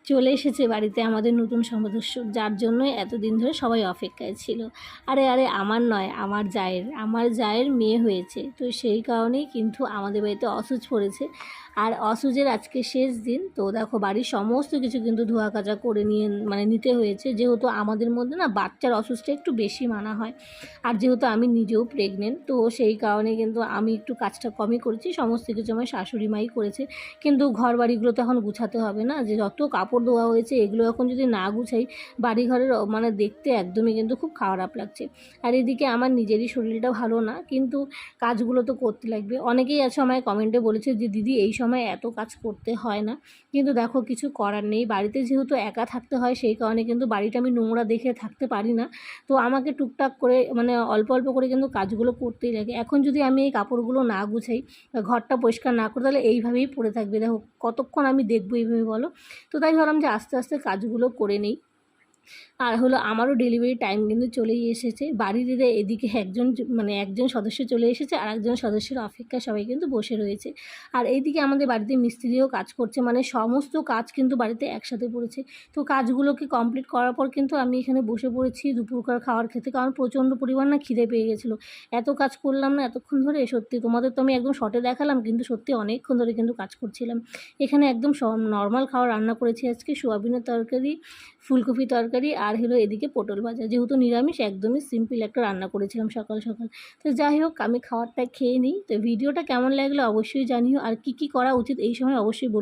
চলে এসেছে বাড়িতে আমাদের নতুন সদস্য, যার জন্যই এতদিন ধরে সবাই অপেক্ষায় ছিল। আরে আরে আমার নয়, আমার জায়ের মেয়ে হয়েছে, তো সেই কারণেই কিন্তু আমাদের বাড়িতে অসুচ পড়েছে। আর অসুচের আজকে শেষ দিন, তো দেখো বাড়ির সমস্ত কিছু কিন্তু ধোয়া কাচা করে নিতে হয়েছে, যেহেতু আমাদের মধ্যে না বাচ্চার অসুচটা একটু বেশি মানা হয়। আর যেহেতু আমি নিজেও প্রেগনেন্ট, তো সেই কারণে কিন্তু আমি একটু কাজটা কমই করেছি, সমস্ত কিছু আমার শাশুড়ি মাই করেছে। কিন্তু ঘর বাড়িগুলো তো এখন গুছাতে হবে না, যে যত কাপড় ধোয়া হয়েছে এগুলো এখন যদি না গুছাই বাড়িঘরের মানে দেখতে একদমই কিন্তু খুব খারাপ লাগছে। আর এদিকে আমার নিজেরই শরীরটা ভালো না, কিন্তু কাজগুলো তো করতে লাগবে। অনেকেই আছে আমায় কমেন্টে বলেছে যে দিদি এই সময় এত কাজ করতে হয় না, কিন্তু দেখো কিছু করার নেই, বাড়িতে যেহেতু একা থাকতে হয় সেই কারণে কিন্তু বাড়িটা আমি নোংরা দেখে থাকতে পারি না। তো আমাকে টুকটাক করে মানে অল্প অল্প করে কিন্তু কাজগুলো করতেই লাগে। এখন যদি আমি এই কাপড়গুলো না গুছাই, ঘরটা পরিষ্কার না করে, তাহলে এইভাবেই পড়ে থাকবে। দেখো কতক্ষণ আমি দেখবো এইভাবে বলো। তো তাই ভাবলাম যে আস্তে আস্তে কাজগুলো করে নিই। আর হলো আমারও ডেলিভারি টাইম কিন্তু চলেই এসেছে। বাড়ির এদিকে একজন সদস্য চলে এসেছে, আর একজন সদস্যের অপেক্ষায় সবাই কিন্তু বসে রয়েছে। আর এইদিকে আমাদের বাড়িতে মিস্ত্রিও কাজ করছে, মানে সমস্ত কাজ কিন্তু বাড়িতে একসাথে পড়েছে। তো কাজগুলোকে কমপ্লিট করার পর কিন্তু আমি এখানে বসে পড়েছি দুপুরকার খাওয়ার খেতে, কারণ প্রচণ্ড পরিমাণ না খিদে পেয়ে গেছিলো। এত কাজ করলাম না এতক্ষণ ধরে, সত্যি তোমাদের তো আমি একদম শর্টে দেখালাম, কিন্তু সত্যি অনেকক্ষণ ধরে কিন্তু কাজ করছিলাম। এখানে একদম নর্মাল খাওয়া রান্না করেছি আজকে, সোয়াবিনের তরকারি, ফুলকপি তরকারি, আর হলো এদিকে পটল ভাজা। যেহেতু নিরামিষ, একদমই সিম্পল একটা রান্না করেছিলাম সকাল সকাল। তো যাই হোক, আমি খাবারটা খেয়ে নিই। তো ভিডিওটা কেমন লাগলো অবশ্যই জানিও, আর কী করা উচিত এই সময় অবশ্যই বলবো।